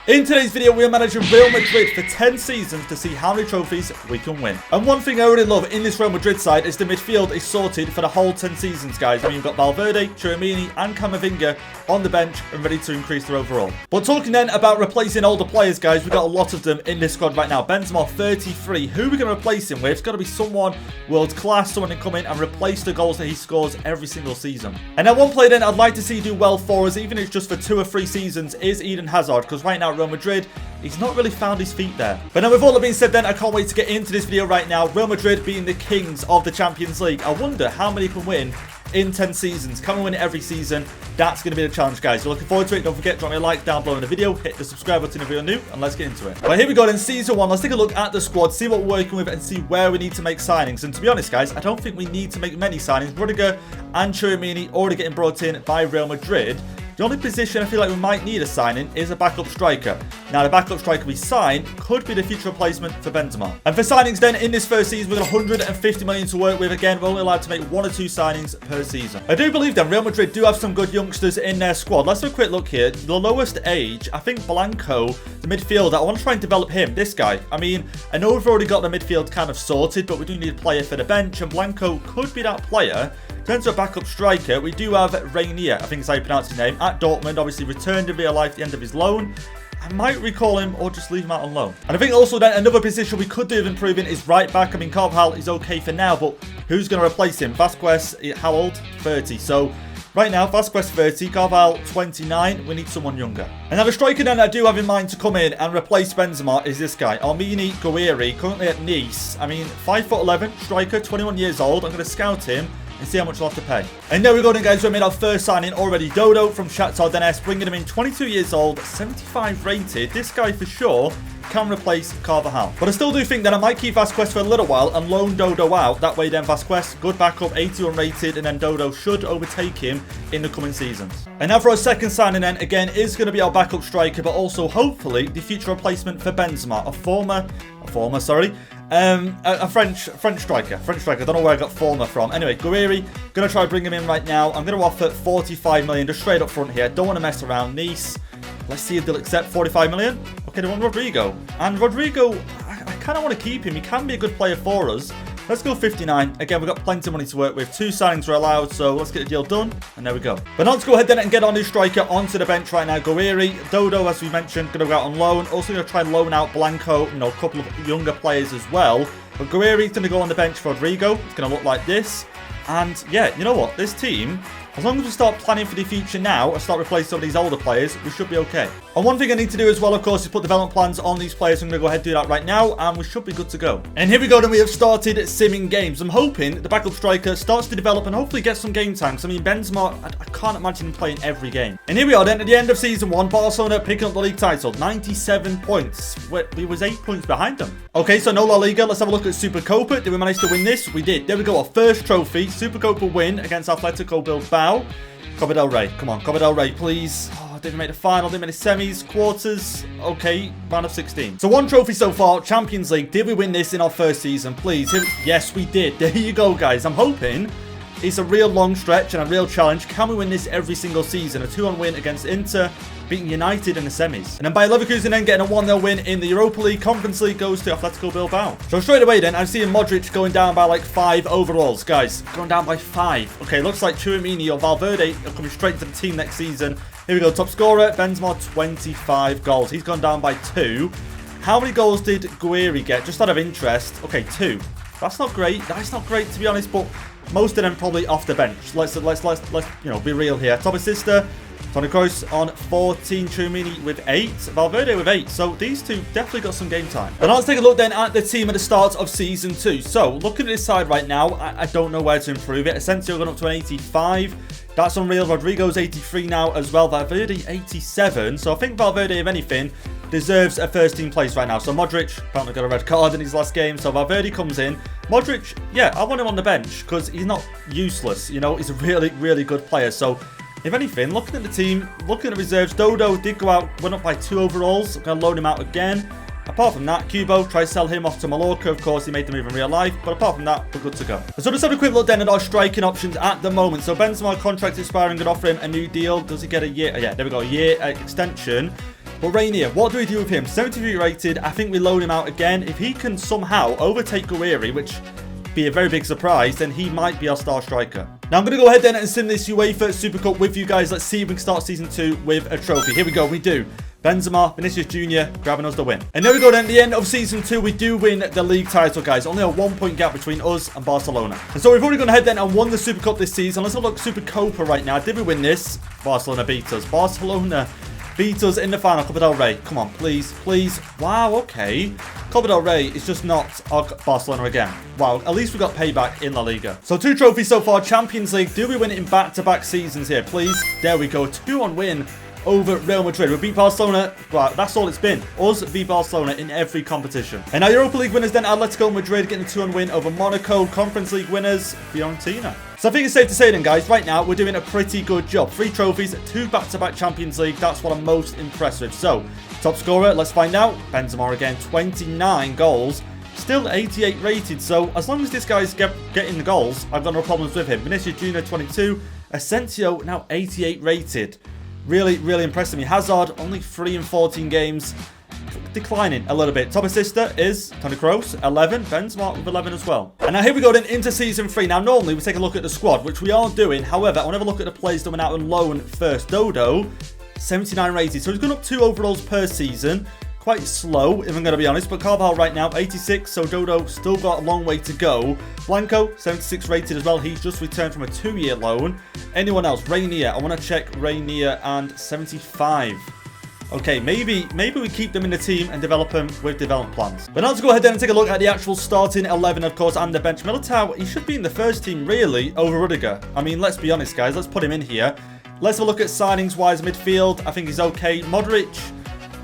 In today's video, we are managing Real Madrid for 10 seasons to see how many trophies we can win. And one thing I really love in this Real Madrid side is the midfield is sorted for the whole 10 seasons, guys. I mean, you've got Valverde, Tchouaméni and Camavinga on the bench and ready to increase their overall. But talking then about replacing older players, guys, we've got a lot of them in this squad right now. Benzema, 33. Who are we going to replace him with? It's got to be someone world-class, someone to come in and replace the goals that he scores every single season. And now one player then I'd like to see do well for us, even if it's just for 2 or 3 seasons, is Eden Hazard, because right now Real Madrid, he's not really found his feet there. But now with all that being said then, I can't wait to get into this video right now. Real Madrid being the kings of the Champions League. I wonder how many can win in 10 seasons. Can we win it every season? That's going to be the challenge, guys. So looking forward to it. Don't forget, drop me a like down below in the video. Hit the subscribe button if you're new, and let's get into it. Right, here we go then, season 1. Let's take a look at the squad, see what we're working with, and see where we need to make signings. And to be honest, guys, I don't think we need to make many signings. Rudiger and Tchouaméni already getting brought in by Real Madrid. The only position I feel like we might need a signing is a backup striker. Now, the backup striker we sign could be the future replacement for Benzema. And for signings then, in this first season, we've got 150 million to work with. Again, we're only allowed to make 1 or 2 signings per season. I do believe then Real Madrid do have some good youngsters in their squad. Let's have a quick look here. The lowest age, I think Blanco, the midfielder, I want to try and develop him, this guy. I mean, I know we've already got the midfield kind of sorted, but we do need a player for the bench, and Blanco could be that player. In terms of backup striker, we do have Rainier, I think is how you pronounce his name, at Dortmund, obviously returned in real life at the end of his loan. I might recall him or just leave him out on loan. And I think also then another position we could do of improving is right back. I mean, Carvajal is okay for now, but who's going to replace him? Vasquez, how old? 30. So right now, Vasquez 30, Carvajal 29. We need someone younger. And now the striker then I do have in mind to come in and replace Benzema is this guy, Armini Guiri, currently at Nice. I mean, 5'11", striker, 21 years old. I'm going to scout him and see how much we'll have to pay. And there we go then, guys. We made our first signing already. Dodo from Shakhtar Donetsk, bringing him in, 22 years old, 75 rated. This guy for sure can replace Carvajal. But I still do think that I might keep Vasquez for a little while and loan Dodo out. That way then Vasquez, good backup, 81 rated, and then Dodo should overtake him in the coming seasons. And now for our second signing then, again, is going to be our backup striker, but also hopefully the future replacement for Benzema, a French striker. I don't know where I got former from. Anyway, Guiri, gonna try to bring him in right now. I'm gonna offer 45 million just straight up front here. Don't want to mess around. Nice. Let's see if they'll accept 45 million. Okay, they want Rodrigo. And Rodrigo, I kind of want to keep him. He can be a good player for us. Let's go 59. Again, we've got plenty of money to work with. 2 signings are allowed, so let's get the deal done. And there we go. But now let's go ahead then and get our new striker onto the bench right now. Guiri, Dodo, as we mentioned, going to go out on loan. Also going to try and loan out Blanco, a couple of younger players as well. But Guiri's going to go on the bench for Rodrigo. It's going to look like this. And yeah, you know what? This team, as long as we start planning for the future now and start replacing some of these older players, we should be okay. And one thing I need to do as well, of course, is put development plans on these players. I'm going to go ahead and do that right now, and we should be good to go. And here we go, then we have started simming games. I'm hoping the backup striker starts to develop and hopefully get some game time. I mean, Benzema, I can't imagine him playing every game. And here we are then at the end of season 1. Barcelona picking up the league title, 97 points. We was 8 points behind them. Okay, so no La Liga. Let's have a look at Supercopa. Did we manage to win this? We did. There we go, our first trophy. Supercopa win against Atletico Bilbao. Copa del Rey. Come on, Copa del Rey, please. Oh, didn't make the final, didn't make the semis, quarters. Okay, round of 16. So 1 trophy so far, Champions League. Did we win this in our first season? Please. Yes, we did. There you go, guys. I'm hoping it's a real long stretch and a real challenge. Can we win this every single season? A 2-1 win against Inter, beating United in the semis. And then Bayer Leverkusen then getting a 1-0 win in the Europa League. Conference League goes to Atletico Bilbao. So straight away then, I'm seeing Modric going down by like 5 overalls. Guys, going down by 5. Okay, looks like Tchouaméni or Valverde are coming straight to the team next season. Here we go, top scorer, Benzema, 25 goals. He's gone down by 2. How many goals did Guiri get? Just out of interest. Okay, 2. That's not great. That's not great, to be honest, but most of them probably off the bench. Let's be real here. Top assister, Toni Kroos on 14, Tchouaméni with 8, Valverde with 8. So these two definitely got some game time. And let's take a look then at the team at the start of season 2. So looking at this side right now, I don't know where to improve it. Asensio going up to an 85. That's unreal. Rodrigo's 83 now as well. Valverde 87. So I think Valverde, if anything, deserves a first team place right now. So Modric apparently got a red card in his last game. So Valverde comes in. Modric, yeah, I want him on the bench because he's not useless. He's a really, really good player. So if anything, looking at the team, looking at the reserves, Dodo did go out, went up by 2 overalls. I'm going to loan him out again. Apart from that, Kubo, try to sell him off to Mallorca. Of course, he made the move in real life. But apart from that, we're good to go. So let's have a quick look then at our striking options at the moment. So Benzema contract expiring, could offer him a new deal. Does he get a year? Yeah, there we go. A year extension. But Rainier, what do we do with him? 73 rated. I think we loan him out again. If he can somehow overtake Guerreri, which be a very big surprise, then he might be our star striker. Now I'm going to go ahead then and sim this UEFA Super Cup with you guys. Let's see if we can start season 2 with a trophy. Here we go, we do. Benzema, Vinicius Jr. grabbing us the win. And there we go then, at the end of season 2, we do win the league title, guys. Only a 1-point gap between us and Barcelona. And so we've already gone ahead then and won the Super Cup this season. Let's have a look at Super Copa right now. Did we win this? Barcelona beat us. Barcelona beat us in the final. Copa del Rey. Come on, please, please. Wow, okay. Copa del Rey is just not our Barcelona again. Wow, at least we got payback in La Liga. So 2 trophies so far. Champions League. Do we win it in back-to-back seasons here, please? There we go. 2-1 win over Real Madrid. We beat Barcelona. Right, that's all it's been. Us beat Barcelona in every competition. And our Europa League winners then, Atletico Madrid getting a 2-1 win over Monaco. Conference League winners, Fiorentina. So I think it's safe to say then, guys, right now we're doing a pretty good job. 3 trophies, 2 back-to-back Champions League. That's what I'm most impressed with. So, top scorer, let's find out. Benzema again, 29 goals. Still 88 rated, so as long as this guy's getting the goals, I've got no problems with him. Vinicius Jr. 22. Asensio now 88 rated. Really, really impressing me. Hazard, only 3 in 14 games. Declining a little bit. Top assister is Toni Kroos, 11. Benzema with 11 as well. And now here we go then into season 3. Now normally we take a look at the squad, which we are doing. However, I want to have a look at the players that went out on loan first. Dodo, 79 rated. So he's gone up 2 overalls per season. Quite slow, if I'm going to be honest. But Carvajal right now, 86. So Dodo still got a long way to go. Blanco, 76 rated as well. He's just returned from a 2-year loan. Anyone else? Rainier. I want to check Rainier and 75. Okay, maybe we keep them in the team and develop them with development plans. But now let's go ahead then and take a look at the actual starting 11, of course, and the bench. Militao, he should be in the first team, really, over Rudiger. I mean, let's be honest, guys. Let's put him in here. Let's have a look at signings-wise midfield. I think he's okay. Modric,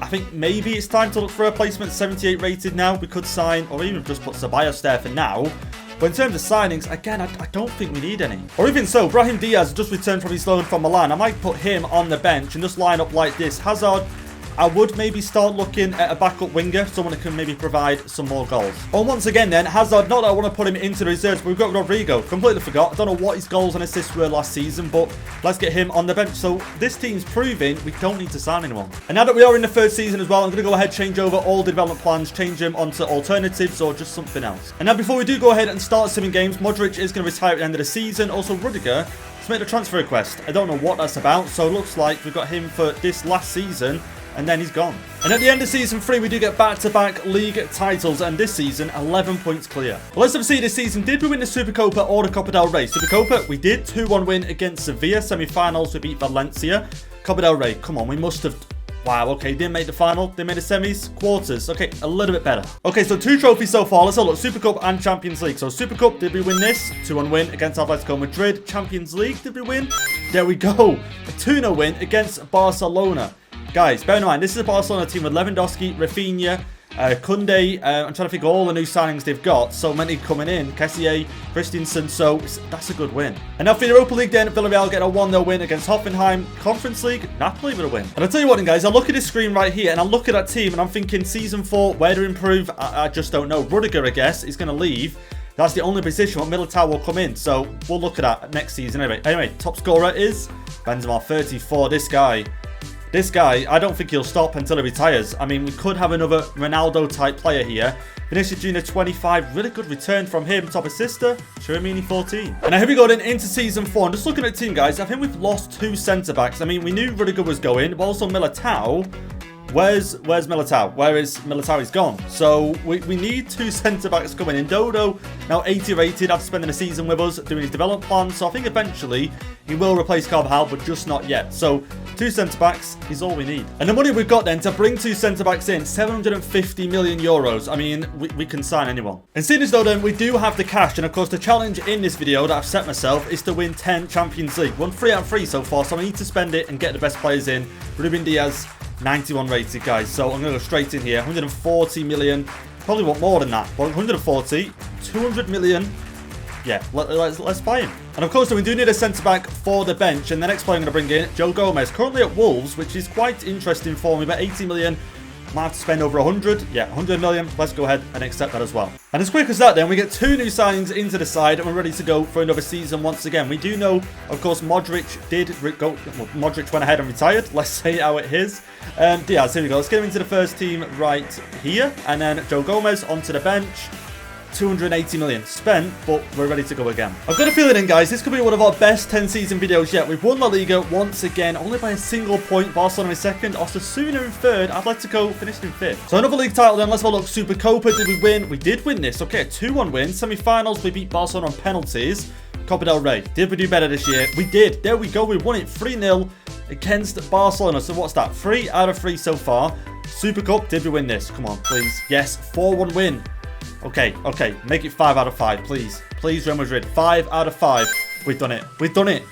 I think maybe it's time to look for a replacement. 78 rated now. We could sign, or even just put Ceballos there for now. But in terms of signings, again, I don't think we need any. Or even so, Brahim Diaz just returned from his loan from Milan. I might put him on the bench and just line up like this. Hazard, I would maybe start looking at a backup winger, someone that can maybe provide some more goals. And once again then, Hazard, not that I want to put him into the reserves, but we've got Rodrigo. Completely forgot. I don't know what his goals and assists were last season, but let's get him on the bench. So this team's proving we don't need to sign anyone. And now that we are in the third season as well, I'm going to go ahead, change over all the development plans, change them onto alternatives or just something else. And now before we do go ahead and start simming games, Modric is going to retire at the end of the season. Also Rudiger has made a transfer request. I don't know what that's about, so it looks like we've got him for this last season. And then he's gone. And at the end of season 3, we do get back-to-back league titles. And this season, 11 points clear. Well, let's see this season. Did we win the Super Copa or the Copa del Rey? Super Copa, we did. 2-1 win against Sevilla. Semi-finals, we beat Valencia. Copa del Rey, come on, we must have... Wow, okay, didn't make the final. They made the semis, quarters. Okay, a little bit better. Okay, so 2 trophies so far. Let's have a look. Super Cup and Champions League. So Super Cup, did we win this? 2-1 win against Atletico Madrid. Champions League, did we win? There we go. A 2-0 win against Barcelona. Guys, bear in mind, this is a Barcelona team with Lewandowski, Rafinha, Koundé. I'm trying to think of all the new signings they've got. So many coming in. Kessié, Christensen. So that's a good win. And now for the Europa League then, Villarreal get a 1-0 win against Hoffenheim. Conference League, Napoli with a win. And I'll tell you what then, guys. I look at this screen right here and I look at that team and I'm thinking season 4, where to improve? I just don't know. Rudiger, I guess, is going to leave. That's the only position where Militao will come in. So we'll look at that next season. Anyway, top scorer is Benzema, 34. This guy, I don't think he'll stop until he retires. I mean, we could have another Ronaldo-type player here. Vinicius Jr. 25, really good return from him. Top assister, Chiramini 14. And now here we go then into season 4. And just looking at the team, guys, I think we've lost 2 centre-backs. I mean, we knew Rudiger was going, but also Militao. Where's Militao? Where is Militao? He's gone. So we need 2 centre-backs coming in. Dodo, now 80 rated after spending a season with us, doing his development plan. So I think eventually he will replace Carvajal, but just not yet. So 2 centre-backs is all we need. And the money we've got then to bring 2 centre-backs in, 750 million euros. I mean, we can sign anyone. And seeing as though then we do have the cash, and of course the challenge in this video that I've set myself is to win 10 Champions League. Won 3 out of 3 so far, so I need to spend it and get the best players in. Ruben Diaz, 91 rated, guys. So I'm going to go straight in here. 140 million. Probably want more than that. But 140, 200 million. Yeah, let's buy him. And of course, we do need a centre-back for the bench. And the next player I'm going to bring in, Joe Gomez. Currently at Wolves, which is quite interesting for me. But 80 million, Might have to spend over 100. Yeah, 100 million. Let's go ahead and accept that as well. And as quick as that, then we get 2 new signings into the side, and we're ready to go for another season once again. We do know, of course, Modric Modric went ahead and retired. Let's say how it is. Diaz, here we go. Let's get him into the first team right here, and then Joe Gomez onto the bench. 280 million spent, but we're ready to go again. I've got a feeling then, guys, this could be one of our best 10 season videos yet. We've won La Liga once again, only by a single point. Barcelona in second, Osasuna in third, Atletico finished in fifth. So another league title then. Let's have a look. Supercopa, did we win? We did win this. Okay, a 2-1 win. Semi-finals, we beat Barcelona on penalties. Copa del Rey, did we do better this year? We did. There we go. We won it 3-0 against Barcelona. So what's that? 3 out of 3 so far. Super Cup, did we win this? Come on, please. Yes, 4-1 win. Okay, make it 5 out of 5, please. Please, Real Madrid, 5 out of 5. We've done it. We've done it.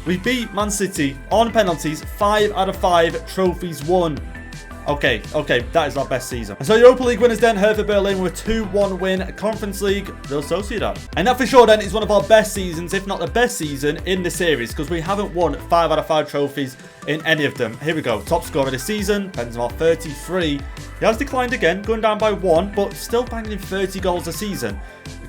We beat Man City on penalties, 5 out of 5 trophies won. Okay, that is our best season. And so Europa League winners then, Hertha Berlin with a 2-1 win. Conference League, Real Sociedad. And that for sure then is one of our best seasons, if not the best season in the series, because we haven't won 5 out of 5 trophies in any of them. Here we go, top scorer of the season, Benzema 33. He has declined again, going down by 1, but still banging in 30 goals a season.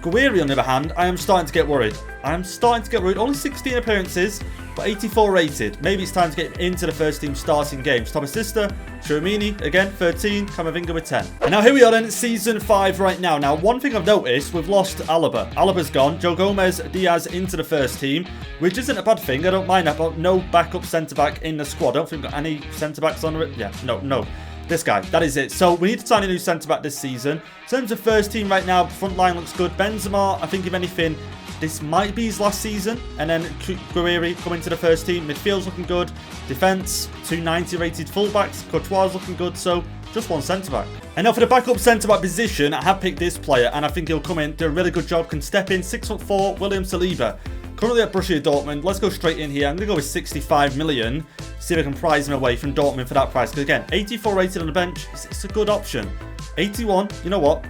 Guiri, on the other hand, I am starting to get worried. Only 16 appearances, but 84 rated. Maybe it's time to get into the first team starting games. Top assister, Tchouaméni, again, 13. Camavinga with 10. And now here we are then, season 5 right now. Now, one thing I've noticed, we've lost Alaba. Alaba's gone. Joe Gomez, Diaz into the first team, which isn't a bad thing. I don't mind that, but no backup centre-back in the squad. I don't think we've got any centre-backs on it. Yeah, no. This guy, that is it. So we need to sign a new centre-back this season. In terms of first team right now, front line looks good. Benzema, I think if anything, this might be his last season. And then Guiri coming to the first team. Midfield's looking good. Defence, 290 rated fullbacks. Courtois looking good. So just one centre-back. And now for the backup centre-back position, I have picked this player. And I think he'll come in, do a really good job. Can step in, 6'4", William Saliba. Currently at Borussia Dortmund. Let's go straight in here. I'm going to go with 65 million. See if I can prize him away from Dortmund for that price. Because again, 84 rated on the bench. It's a good option. 81. You know what?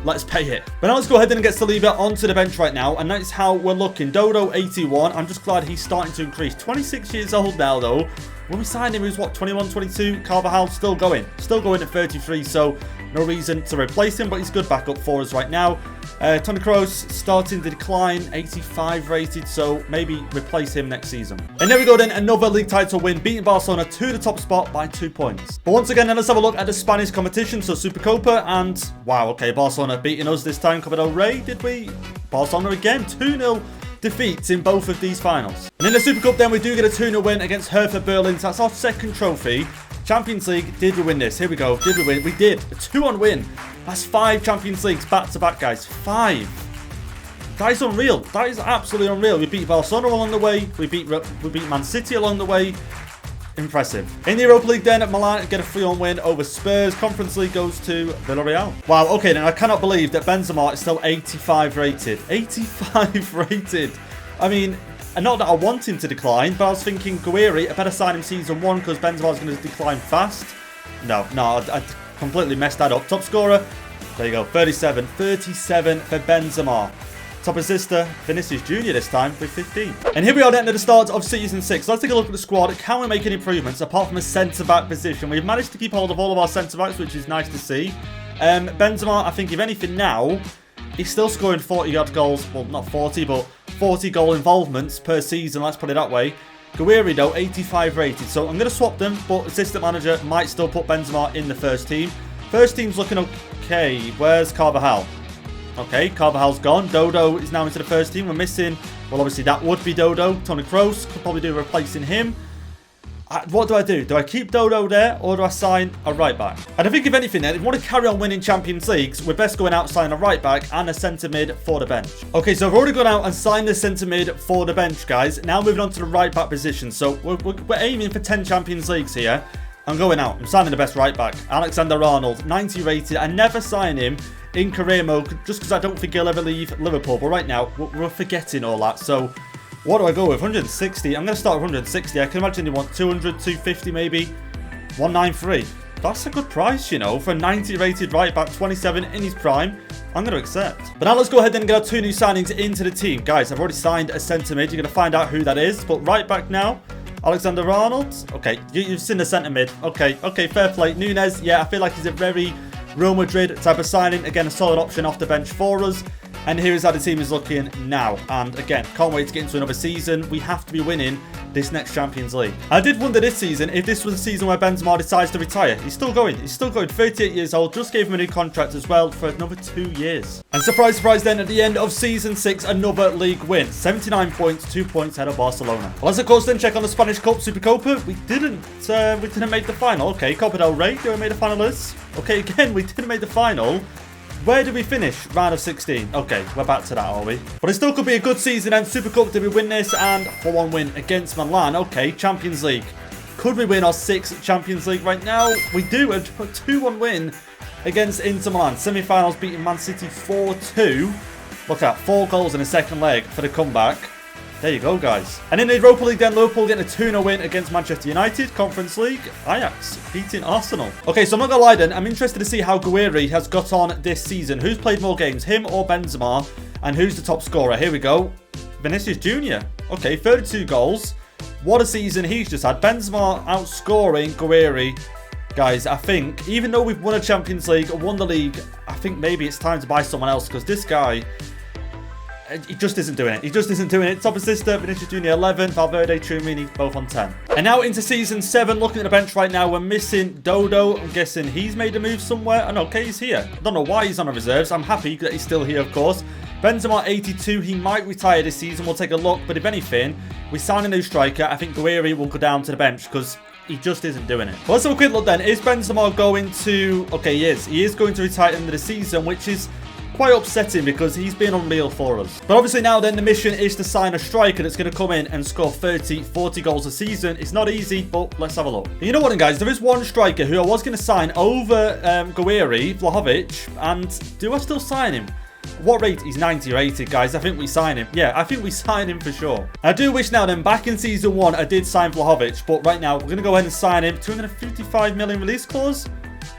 Let's pay it. But now let's go ahead and get Saliba onto the bench right now. And that's how we're looking. Dodo, 81. I'm just glad he's starting to increase. 26 years old now, though. When we signed him, he was, what, 21, 22? Carvajal still going. Still going at 33. So no reason to replace him. But he's good backup for us right now. Toni Kroos starting to decline, 85 rated, so maybe replace him next season. And there we go then, another league title win, beating Barcelona to the top spot by 2 points. But once again, then let's have a look at the Spanish competition, so Supercopa, and wow, okay, Barcelona beating us this time. Copa del Rey, did we? Barcelona again, 2-0 defeats in both of these finals. And in the Super Cup then, we do get a 2-0 win against Hertha Berlin, so that's our second trophy. Champions League, did we win this? Here we go, did we win? We did, a 2-1 win. That's 5 Champions Leagues back-to-back, guys. 5. That is unreal. That is absolutely unreal. We beat Barcelona along the way. We beat Man City along the way. Impressive. In the Europa League then, Milan get a 3-1 win over Spurs. Conference League goes to Villarreal. Wow, okay, then I cannot believe that Benzema is still 85 rated. 85 rated. I mean, and not that I want him to decline, but I was thinking, Guiri, I better sign him season 1 because Benzema's going to decline fast. No, I completely messed that up. Top scorer, there you go, 37 for Benzema. Top assister, Vinicius Jr. this time with 15. And here we are then at the start of Season 6. Let's take a look at the squad. Can we make any improvements apart from a centre-back position? We've managed to keep hold of all of our centre-backs, which is nice to see. Benzema, I think if anything now, he's still scoring 40-odd goals. Well, not 40, but 40 goal involvements per season, let's put it that way. Guiri, though, 85 rated. So I'm going to swap them, but assistant manager might still put Benzema in the first team. First team's looking okay. Where's Carvajal? Okay, Carvajal's gone. Dodo is now into the first team. We're missing, well, obviously that would be Dodo. Toni Kroos could probably do replacing him. What do I do? Do I keep Dodo there or do I sign a right back? And I think if anything then, if we want to carry on winning Champions Leagues, we're best going out and sign a right back and a centre mid for the bench. Okay, so I've already gone out and signed the centre mid for the bench, guys. Now moving on to the right back position. So we're aiming for 10 Champions Leagues here. I'm going out. I'm signing the best right back. Alexander-Arnold, 90 rated. I never sign him in career mode just because I don't think he'll ever leave Liverpool. But right now, we're forgetting all that. So what do I go with? 160. I'm going to start with 160. I can imagine they want 200, 250 maybe. 193. That's a good price, you know, for a 90 rated right back, 27 in his prime. I'm going to accept. But now let's go ahead and get our 2 new signings into the team. Guys, I've already signed a centre mid. You're going to find out who that is. But right back now, Alexander-Arnold. Okay, you've seen the centre mid. Okay, fair play. Nunez, yeah, I feel like he's a very Real Madrid type of signing. Again, a solid option off the bench for us. And here is how the team is looking now. And again, can't wait to get into another season. We have to be winning this next Champions League. I did wonder this season if this was a season where Benzema decides to retire. He's still going. 38 years old. Just gave him a new contract as well for another 2 years. And surprise, surprise then, at the end of Season 6, another league win. 79 points, 2 points ahead of Barcelona. Well, let's of course then check on the Spanish Cup, Supercopa. We didn't make the final. Okay, Copa del Rey, do we make the finalists? Okay, again, we didn't make the final. Where did we finish? Round of 16. Okay, we're back to that, are we? But it still could be a good season. And Super Cup, did we win this? And 4-1 win against Milan. Okay, Champions League. Could we win our 6th Champions League right now? We do. A 2-1 win against Inter Milan. Semi-finals beating Man City 4-2. Look at 4 goals in the second leg for the comeback. There you go, guys. And in the Europa League then, Liverpool getting a 2-0 win against Manchester United. Conference League, Ajax beating Arsenal. Okay, so I'm not going to lie then. I'm interested to see how Guiri has got on this season. Who's played more games, him or Benzema? And who's the top scorer? Here we go. Vinicius Jr. Okay, 32 goals. What a season he's just had. Benzema outscoring Guiri. Guys, I think, even though we've won a Champions League, won the league, I think maybe it's time to buy someone else because this guy... he just isn't doing it. He just isn't doing it. Top assist, Vinicius Jr. 11, Valverde, Tchouaméni, both on 10. And now into Season 7. Looking at the bench right now, we're missing Dodo. I'm guessing he's made a move somewhere. And okay, he's here. I don't know why he's on the reserves. I'm happy that he's still here, of course. Benzema, 82. He might retire this season. We'll take a look. But if anything, we sign a new striker. I think Guiri will go down to the bench because he just isn't doing it. Well, let's have a quick look then. Is Benzema going to... Okay, he is. He is going to retire at the end of the season, which is... quite upsetting because he's been unreal for us. But obviously now then the mission is to sign a striker that's going to come in and score 40 goals a season. It's not easy, but let's have a look. And you know what then, guys, there is one striker who I was going to sign over Guiri, Vlahovic, and do I still sign him? What rate? He's 90 rated, guys. I think we sign him. Yeah, I think we sign him for sure. I do wish now then, back in Season 1, I did sign Vlahovic, but right now we're going to go ahead and sign him. 255 million release clause.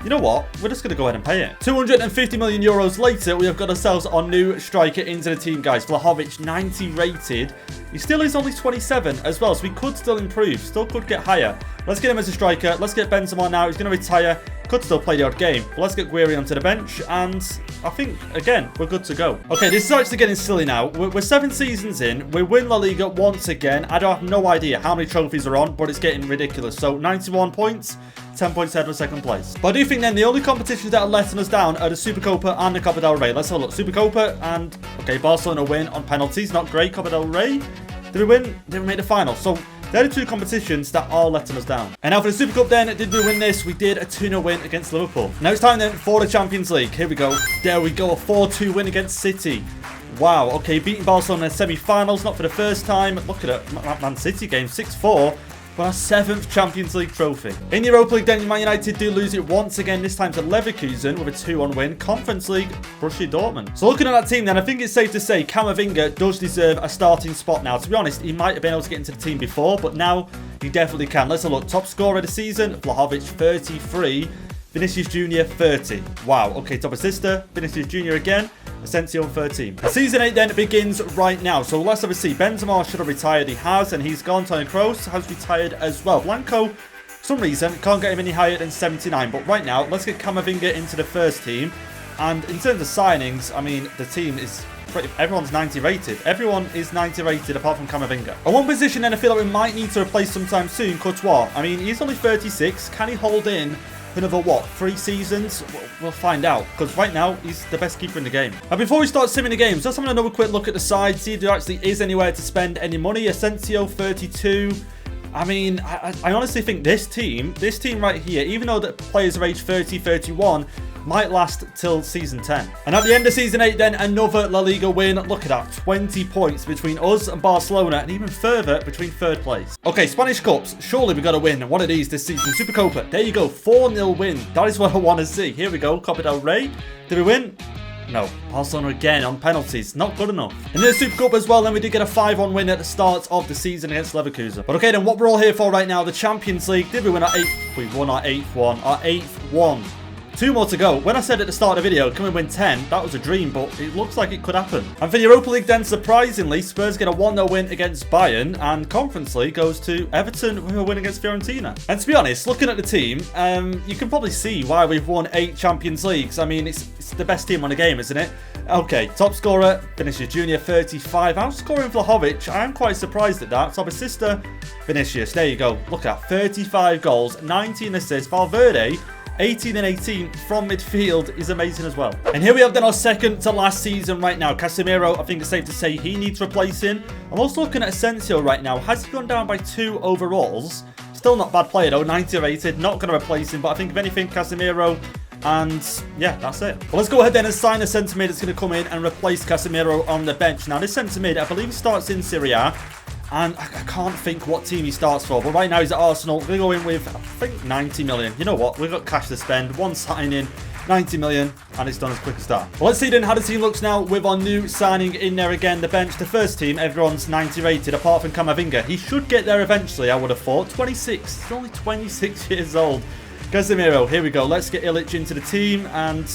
You know what? We're just going to go ahead and pay it. 250 million euros later, we have got ourselves our new striker into the team, guys. Vlahovic, 90 rated. He still is only 27 as well, so we could still improve. Still could get higher. Let's get him as a striker. Let's get Benzema now. He's going to retire. Could still play the odd game. But let's get Guiri onto the bench. And I think, again, we're good to go. Okay, this is actually getting silly now. We're 7 seasons in. We win La Liga once again. I don't have no idea how many trophies are on, but it's getting ridiculous. So 91 points. 10 points ahead of second place. But I do think then the only competitions that are letting us down are the Supercopa and the Copa del Rey. Let's have a look. Supercopa and, okay, Barcelona win on penalties. Not great. Copa del Rey. Did we win? Did we make the final? So they're the 2 competitions that are letting us down. And now for the Super Cup then, did we win this? We did a 2-0 win against Liverpool. Now it's time then for the Champions League. Here we go. There we go. A 4-2 win against City. Wow. Okay, beating Barcelona in semi-finals. Not for the first time. Look at it. Man City game. 6-4. For our 7th Champions League trophy. In the Europa League then, Man United do lose it once again, this time to Leverkusen with a 2-1 win. Conference League, Borussia Dortmund. So looking at that team then, I think it's safe to say Camavinga does deserve a starting spot now. To be honest, he might have been able to get into the team before, but now he definitely can. Let's have a look. Top scorer of the season, Vlahovic, 33. Vinicius Jr. 30. Wow. Okay, top assister, Vinicius Jr. again. Asensio on 13. Season 8 then begins right now. So let's have a see. Benzema should have retired. He has, and he's gone. Toni Kroos has retired as well. Blanco, for some reason, can't get him any higher than 79. But right now, let's get Camavinga into the first team. And in terms of signings, I mean, the team is... everyone's 90 rated. Everyone is 90 rated apart from Camavinga. On one position then I feel like we might need to replace sometime soon, Courtois. I mean, he's only 36. Can he hold in another, what, 3 seasons? We'll find out, because right now, he's the best keeper in the game. And before we start simming the games, just having another quick look at the side, see if there actually is anywhere to spend any money. Asensio, 32. I mean, I honestly think this team right here, even though the players are aged 30, 31, might last till Season 10. And at the end of Season 8 then, another La Liga win. Look at that, 20 points between us and Barcelona, and even further between 3rd place. Okay, Spanish Cups, surely we got to win one of these this season. Supercopa, there you go, 4-0 win. That is what I want to see. Here we go, Copa del Rey. Did we win? No. Barcelona again on penalties. Not good enough. In the Super Cup as well, then we did get a 5-1 win at the start of the season against Leverkusen. But okay, then what we're all here for right now, the Champions League. Did we win our 8th? We won our 8th one. Our 8th one. 2 more to go. When I said at the start of the video, can we win 10? That was a dream, but it looks like it could happen. And for the Europa League then, surprisingly, Spurs get a 1-0 win against Bayern, and Conference League goes to Everton with a win against Fiorentina. And to be honest, looking at the team, you can probably see why we've won 8 Champions Leagues. I mean, it's the best team on the game, isn't it? Okay, top scorer, Vinicius Jr., 35. Outscoring Vlahovic, I am quite surprised at that. Top assister, Vinicius, there you go. Look at 35 goals, 19 assists. Valverde, 18 and 18 from midfield is amazing as well. And here we have then our second to last season right now. Casemiro, I think it's safe to say he needs replacing. I'm also looking at Asensio right now. Has he gone down by 2 overalls? Still not bad player though, 90 rated. Not going to replace him, but I think if anything, Casemiro. And yeah, that's it. Well, let's go ahead then and sign a centre mid that's going to come in and replace Casemiro on the bench. Now, this centre mid, I believe he starts in Serie A. And I can't think what team he starts for. But right now he's at Arsenal. We're going to go in with, I think, 90 million. You know what? We've got cash to spend. One signing, 90 million. And it's done as quick as that. Well, let's see then how the team looks now with our new signing in there again. The bench, the first team, everyone's 90 rated apart from Camavinga. He should get there eventually, I would have thought. 26. He's only 26 years old. Casemiro, here we go. Let's get Illich into the team. And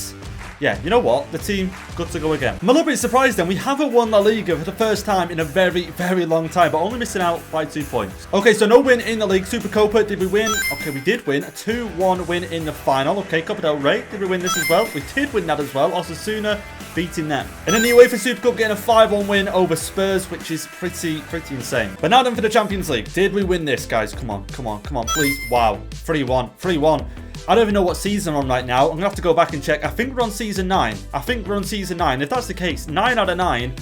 yeah, you know what? The team, good to go again. I'm a little bit surprised then. We haven't won La Liga for the first time in a very, very long time, but only missing out by 2 points. Okay, so no win in the league. Supercopa, did we win? Okay, we did win. A 2-1 win in the final. Okay, Copa del Rey, did we win this as well? We did win that as well. Osasuna beating them. And then the UEFA Supercup getting a 5-1 win over Spurs, which is pretty insane. But now then for the Champions League. Did we win this, guys? Come on, please. Wow, 3-1, 3-1. I don't even know what season I'm on right now. I'm going to have to go back and check. I think we're on season 9. If that's the case, 9 out of 9,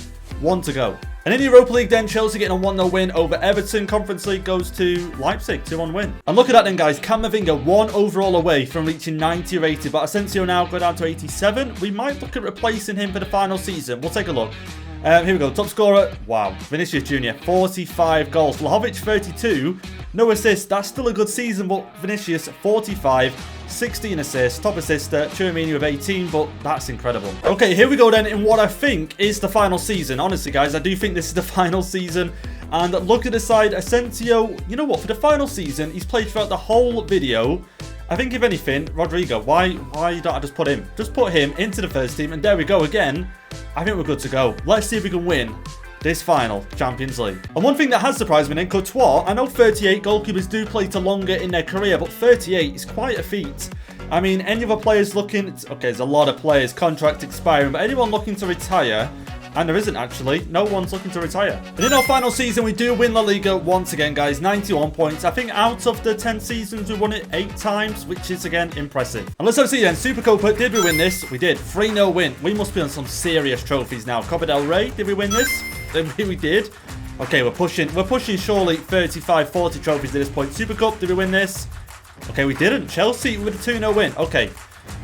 1 to go. And in the Europa League then, Chelsea getting a 1-0 win over Everton. Conference League goes to Leipzig, 2-1 win. And look at that then, guys. Camavinga, 1 overall away from reaching 90 rated. But Asensio now go down to 87. We might look at replacing him for the final season. We'll take a look. Here we go. Top scorer. Wow. Vinicius Jr. 45 goals. Vlahovic 32. No assists. That's still a good season, but Vinicius 45. 16 assists. Top assister. Tchouaméni with 18, but that's incredible. Okay, here we go then in what I think is the final season. Honestly, guys, I do think this is the final season. And look at the side. Asensio, you know what? For the final season, he's played throughout the whole video. I think if anything, Rodrigo, why don't I just put him? Just put him into the first team, and there we go again. I think we're good to go. Let's see if we can win this final Champions League. And one thing that has surprised me then, Courtois, I know 38 goalkeepers do play to longer in their career, but 38 is quite a feat. I mean, any other players looking... Okay, there's a lot of players, contract expiring, but anyone looking to retire... And there isn't actually. No one's looking to retire. And in our final season, we do win La Liga once again, guys. 91 points. I think out of the 10 seasons, we won it 8 times, which is, again, impressive. And let's have a see then. Supercopa, did we win this? We did. 3-0 win. We must be on some serious trophies now. Copa del Rey, did we win this? We did. Okay, we're pushing surely 35, 40 trophies at this point. Super Cup, did we win this? Okay, we didn't. Chelsea with a 2-0 win. Okay.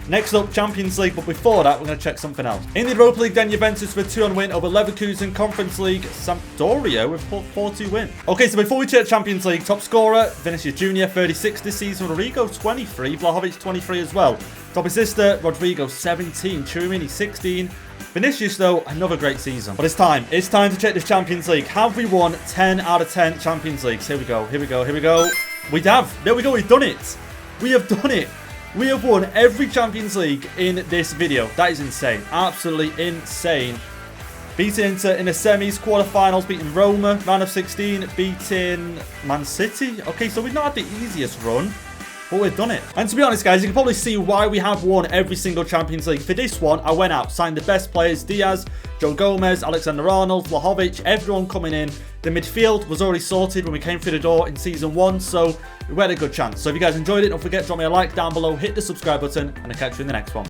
Next up, Champions League, but before that, we're going to check something else. In the Europa League, then Juventus with 2-1 win over Leverkusen. Conference League, Sampdoria with 4-2 win. Okay, so before we check Champions League, top scorer, Vinicius Jr., 36 this season. Rodrigo, 23. Vlahovic, 23 as well. Top assister, Rodrigo, 17. Tchouaméni, 16. Vinicius, though, another great season. But it's time. It's time to check this Champions League. Have we won 10 out of 10 Champions Leagues? Here we go. Here we go. Here we go. We have. There we go. We've done it. We have done it. We have won every Champions League in this video. That is insane. Absolutely insane. Beating Inter in the semis, quarterfinals, beating Roma, round of 16, beating Man City. Okay, so we've not had the easiest run, but we've done it. And to be honest, guys, you can probably see why we have won every single Champions League. For this one, I went out, signed the best players, Diaz, Joe Gomez, Alexander-Arnold, Vlahovic, everyone coming in. The midfield was already sorted when we came through the door in Season 1, so we had a good chance. So if you guys enjoyed it, don't forget to drop me a like down below, hit the subscribe button, and I'll catch you in the next one.